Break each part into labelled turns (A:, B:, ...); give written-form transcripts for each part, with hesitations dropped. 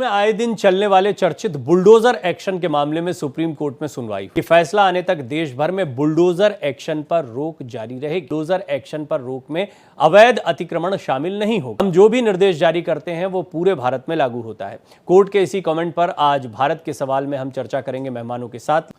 A: में आए दिन चलने वाले चर्चित बुलडोजर एक्शन के मामले में सुप्रीम कोर्ट में सुनवाई हुई। फैसला आने तक देश भर में बुलडोजर एक्शन पर रोक जारी रहेगी। बुलडोजर एक्शन पर रोक में अवैध अतिक्रमण शामिल नहीं होगा। हम जो भी निर्देश जारी करते हैं वो पूरे भारत में लागू होता है। कोर्ट के इसी कमेंट पर आज भारत के सवाल में हम चर्चा करेंगे मेहमानों के साथ।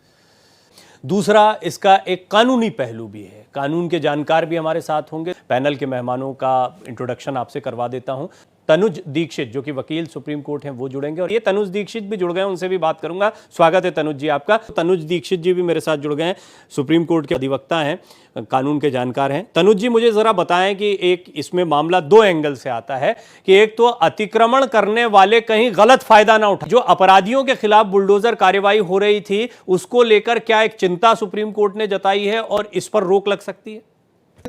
A: दूसरा, इसका एक कानूनी पहलू भी है। कानून के जानकार भी हमारे साथ होंगे। पैनल के मेहमानों का इंट्रोडक्शन आपसे करवा देता हूं। तनुज दीक्षित जो कि वकील सुप्रीम कोर्ट हैं वो जुड़ेंगे, और ये तनुज दीक्षित भी जुड़ गए हैं, उनसे भी बात करूंगा। स्वागत है तनुज जी आपका। तनुज दीक्षित जी भी मेरे साथ जुड़ गए हैं, सुप्रीम कोर्ट के अधिवक्ता हैं, कानून के जानकार हैं। तनुज जी, मुझे जरा बताएं कि एक इसमें मामला दो एंगल से आता है कि एक तो अतिक्रमण करने वाले कहीं गलत फायदा ना उठाए। जो अपराधियों के खिलाफ बुलडोजर कार्यवाही हो रही थी उसको लेकर क्या एक चिंता सुप्रीम कोर्ट ने जताई है और इस पर रोक लग सकती है?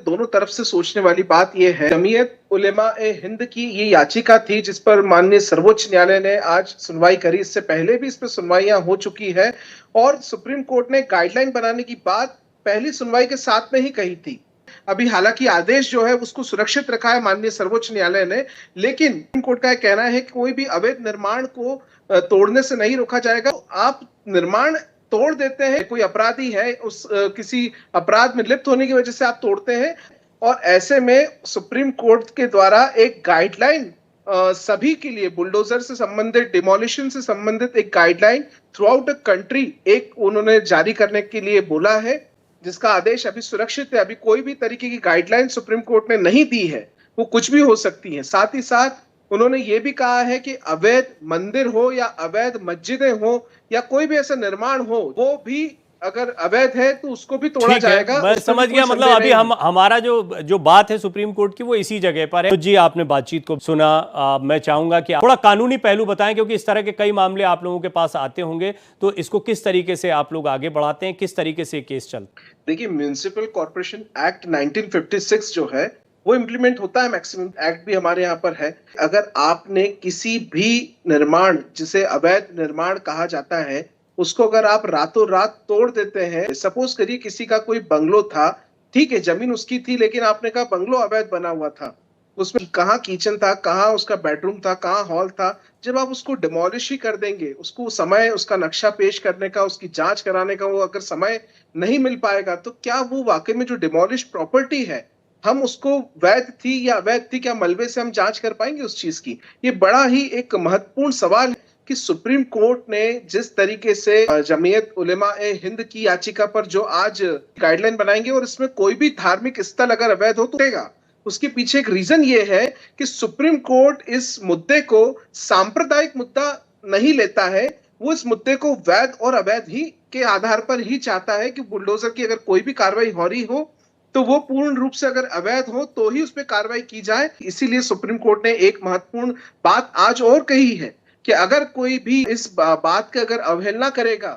B: दोनों तरफ से सोचने वाली बात यह है, जमीयत उलेमा-ए हिंद की ये याचिका थी जिस पर माननीय सर्वोच्च न्यायालय ने आज सुनवाई करी। इससे पहले भी इस पर सुनवाइयां हो चुकी है और सुप्रीम कोर्ट ने गाइडलाइन बनाने की बात पहली सुनवाई के साथ में ही कही थी। अभी हालांकि आदेश जो है उसको सुरक्षित रखा है माननीय सर्वोच्च न्यायालय ने, लेकिन सुप्रीम कोर्ट का कहना है कि कोई भी अवैध निर्माण को तोड़ने से नहीं रोका जाएगा। आप निर्माण तोड़ देते हैं, कोई अपराधी है, उस किसी अपराध में लिप्त होने की वजह से आप तोड़ते हैं, और ऐसे में सुप्रीम कोर्ट के द्वारा एक गाइडलाइन सभी के लिए, बुलडोजर से संबंधित, डिमोलिशन से संबंधित एक guideline through out the country एक उन्होंने जारी करने के लिए बोला है, जिसका आदेश अभी सुरक्षित है। अभी कोई भी तरीके की गाइडलाइन सुप्रीम कोर्ट ने नहीं दी है, वो कुछ भी हो सकती है। साथ ही साथ उन्होंने ये भी कहा है कि अवैध मंदिर हो या अवैध मस्जिदें हो या कोई भी ऐसा निर्माण हो, वो भी अगर अवैध है तो उसको भी तोड़ा जाएगा।
A: मैं समझ गया। मतलब अभी हमारा जो बात है सुप्रीम कोर्ट की वो इसी जगह पर है। तो जी, आपने बातचीत को सुना। मैं चाहूंगा कि थोड़ा कानूनी पहलू बताएं, क्योंकि इस तरह के कई मामले आप लोगों के पास आते होंगे, तो इसको किस तरीके से आप लोग आगे बढ़ाते हैं, किस तरीके से केस चलता है?
B: देखिए, म्युनिसिपल कॉर्पोरेशन एक्ट 1956 जो है वो इम्प्लीमेंट होता है। मैक्सिमम एक्ट भी हमारे यहाँ पर है। अगर आपने किसी भी निर्माण, जिसे अवैध निर्माण कहा जाता है, उसको अगर आप रातों रात तोड़ देते हैं, सपोज करिए किसी का कोई बंगलो था, ठीक है, जमीन उसकी थी, लेकिन आपने कहा बंगलो अवैध बना हुआ था, उसमें कहाँ किचन था, कहाँ उसका बेडरूम था, कहाँ हॉल था, जब आप उसको डिमोलिश ही कर देंगे, उसको समय, उसका नक्शा पेश करने का, उसकी जांच कराने का वो अगर समय नहीं मिल पाएगा, तो क्या वो वाकई में जो डिमोलिश प्रॉपर्टी है, हम उसको वैध थी या अवैध थी, क्या मलबे से हम जांच कर पाएंगे उस चीज की? ये बड़ा ही एक महत्वपूर्ण सवाल है कि सुप्रीम कोर्ट ने जिस तरीके से जमीयत उलेमा-ए हिंद की याचिका पर जो आज गाइडलाइन बनाएंगे, और इसमें कोई भी धार्मिक स्थल अगर अवैध हो तो देगा, उसके पीछे एक रीजन ये है कि सुप्रीम कोर्ट इस मुद्दे को सांप्रदायिक मुद्दा नहीं लेता है। वो इस मुद्दे को वैध और अवैध ही के आधार पर ही चाहता है कि बुलडोजर की अगर कोई भी कार्रवाई हो रही हो तो वो पूर्ण रूप से अगर अवैध हो तो ही उस पर कार्रवाई की जाए। इसीलिए सुप्रीम कोर्ट ने एक महत्वपूर्ण बात आज और कही है कि अगर कोई भी इस बात की अगर अवहेलना करेगा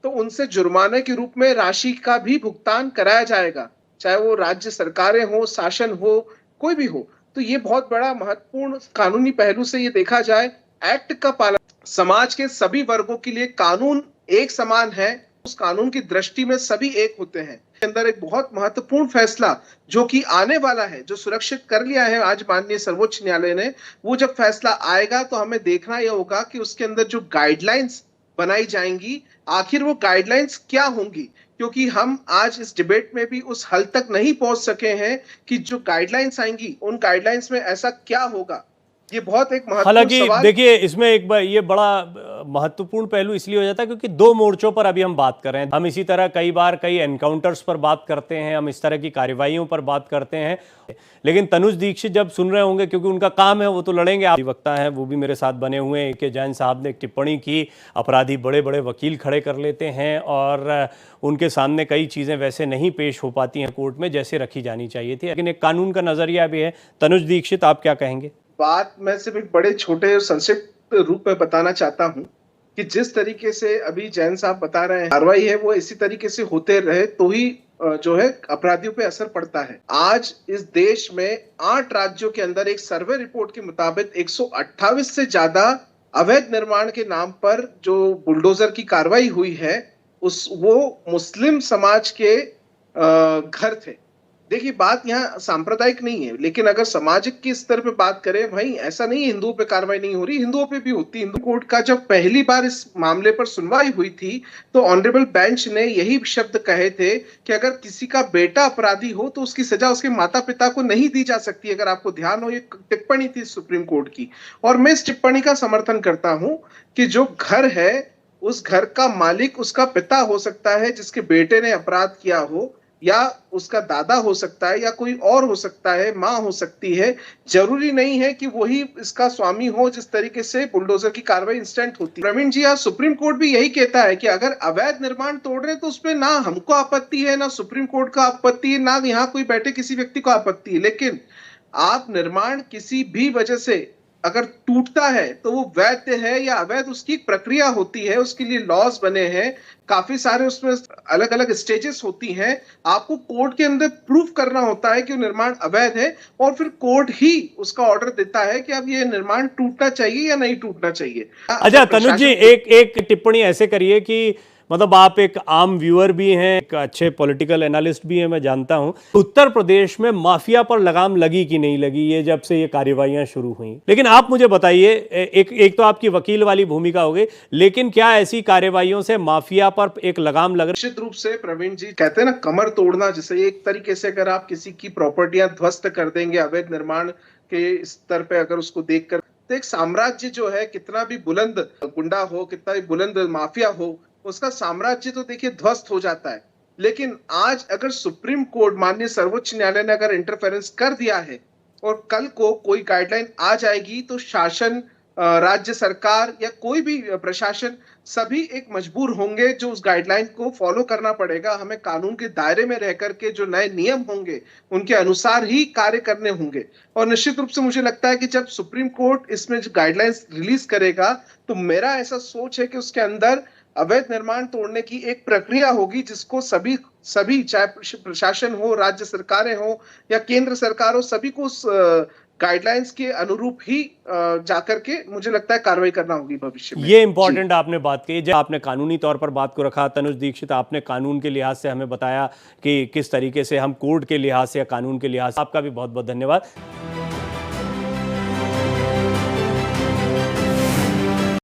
B: तो उनसे जुर्माने के रूप में राशि का भी भुगतान कराया जाएगा, चाहे वो राज्य सरकारें हो, शासन हो, कोई भी हो। तो ये बहुत बड़ा महत्वपूर्ण कानूनी पहलू से ये देखा जाए, एक्ट का पालन, समाज के सभी वर्गों के लिए कानून एक समान है, उस कानून की दृष्टि में सभी एक होते हैं। अंदर एक बहुत महत्वपूर्ण फैसला जो कि आने वाला है, जो सुरक्षित कर लिया है आज माननीय सर्वोच्च न्यायालय ने, वो जब फैसला आएगा तो हमें देखना यह होगा कि उसके अंदर जो गाइडलाइंस बनाई जाएंगी, आखिर वो गाइडलाइंस क्या होंगी, क्योंकि हम आज इस डिबेट में भी उस हल तक नहीं पहुंच सके हैं कि जो गाइडलाइंस आएंगी उन गाइडलाइंस में ऐसा क्या होगा। ये बहुत एक महत्वपूर्ण सवाल।
A: हालांकि देखिए, इसमें एक ये बड़ा महत्वपूर्ण पहलू इसलिए हो जाता है क्योंकि दो मोर्चों पर अभी हम बात कर रहे हैं। हम इसी तरह कई बार कई एनकाउंटर्स पर बात करते हैं, हम इस तरह की कार्रवाइयों पर बात करते हैं, लेकिन तनुज दीक्षित जब सुन रहे होंगे, क्योंकि उनका काम है, वो तो लड़ेंगे। अधिवक्ता हैं, वो भी मेरे साथ बने हुए हैं। के जैन साहब ने एक टिप्पणी की, अपराधी बड़े बड़े वकील खड़े कर लेते हैं और उनके सामने कई चीज़ें वैसे नहीं पेश हो पाती हैं कोर्ट में जैसे रखी जानी चाहिए थी, लेकिन एक कानून का नज़रिया भी है। तनुज दीक्षित, आप क्या कहेंगे?
B: बात मैं सिर्फ एक बड़े छोटे और संक्षिप्त रूप में बताना चाहता हूं कि जिस तरीके से अभी जैन साहब बता रहे हैं, कार्रवाई है वो इसी तरीके से होते रहे तो ही जो है अपराधियों पे असर पड़ता है। आज इस देश में 8 राज्यों के अंदर एक सर्वे रिपोर्ट के मुताबिक 128 से ज्यादा अवैध निर्माण के नाम पर जो बुलडोजर की कार्रवाई हुई है, वो मुस्लिम समाज के घर थे, देखिए बात यहाँ सांप्रदायिक नहीं है, लेकिन अगर सामाजिक के स्तर पे बात करें, भाई ऐसा नहीं है हिंदुओं पे कार्रवाई नहीं हो रही, हिंदुओं पे भी होती है। हिंदू कोर्ट का जब पहली बार इस मामले पर सुनवाई हुई थी तो ऑनरेबल बेंच ने यही शब्द कहे थे कि अगर किसी का बेटा अपराधी हो तो उसकी सजा उसके माता पिता को नहीं दी जा सकती। अगर आपको ध्यान हो, ये टिप्पणी थी सुप्रीम कोर्ट की, और मैं इस टिप्पणी का समर्थन करता हूं कि जो घर है उस घर का मालिक उसका पिता हो सकता है जिसके बेटे ने अपराध किया हो, या उसका दादा हो सकता है, या कोई और हो सकता है, माँ हो सकती है। जरूरी नहीं है कि वही इसका स्वामी हो। जिस तरीके से बुलडोजर की कार्रवाई इंस्टेंट होती है, प्रवीण जी, आज सुप्रीम कोर्ट भी यही कहता है कि अगर अवैध निर्माण तोड़ रहे तो उसमें ना हमको आपत्ति है, ना सुप्रीम कोर्ट का आपत्ति है, ना यहाँ कोई बैठे किसी व्यक्ति को आपत्ति है। लेकिन आप निर्माण किसी भी वजह से अगर टूटता है तो वो वैध है या अवैध, उसकी एक प्रक्रिया होती है, उसके लिए लॉज बने हैं, काफी सारे उसमें अलग अलग स्टेजेस होती हैं। आपको कोर्ट के अंदर प्रूफ करना होता है कि वो निर्माण अवैध है, और फिर कोर्ट ही उसका ऑर्डर देता है कि अब ये निर्माण टूटना चाहिए या नहीं टूटना चाहिए।
A: अच्छा तनुज जी, एक एक टिप्पणी ऐसे करिए कि मतलब आप एक आम व्यूअर भी हैं, एक अच्छे पॉलिटिकल एनालिस्ट भी हैं, मैं जानता हूं। उत्तर प्रदेश में माफिया पर लगाम लगी कि नहीं लगी ये जब से ये कार्यवाहियां शुरू हुई? लेकिन आप मुझे बताइए, एक तो आपकी वकील वाली भूमिका हो गई, लेकिन क्या ऐसी कार्यवाहियों से माफिया पर एक लगाम लग?
B: निश्चित रूप से प्रवीण जी, कहते हैं ना कमर तोड़ना, जैसे एक तरीके से अगर आप किसी की प्रॉपर्टियां ध्वस्त कर देंगे अवैध निर्माण के स्तर पे, अगर उसको देखकर, तो एक साम्राज्य जो है, कितना भी बुलंद गुंडा हो, कितना भी बुलंद माफिया हो, उसका साम्राज्य तो देखिए ध्वस्त हो जाता है। लेकिन आज अगर सुप्रीम कोर्ट, माननीय सर्वोच्च न्यायालय ने अगर इंटरफेरेंस कर दिया है और कल को कोई गाइडलाइन आ जाएगी, तो शासन, राज्य सरकार या कोई भी प्रशासन, सभी एक मजबूर होंगे जो उस गाइडलाइन को फॉलो करना पड़ेगा। हमें कानून के दायरे में रह करके जो नए नियम होंगे उनके अनुसार ही कार्य करने होंगे। और निश्चित रूप से मुझे लगता है कि जब सुप्रीम कोर्ट इसमें जो गाइडलाइंस रिलीज करेगा, तो मेरा ऐसा सोच है कि उसके अंदर अवैध निर्माण तोड़ने की एक प्रक्रिया होगी, जिसको सभी सभी चाहे प्रशासन हो, राज्य सरकारें हो या केंद्र सरकार हो, सभी को उस गाइडलाइंस के अनुरूप ही जाकर के मुझे लगता है कार्रवाई करना होगी भविष्य में।
A: ये इंपॉर्टेंट आपने बात कही, जब आपने कानूनी तौर पर बात को रखा, तनुज दीक्षित, आपने कानून के लिहाज से हमें बताया कि किस तरीके से हम कोर्ट के लिहाज से या कानून के लिहाज से। आपका भी बहुत बहुत धन्यवाद।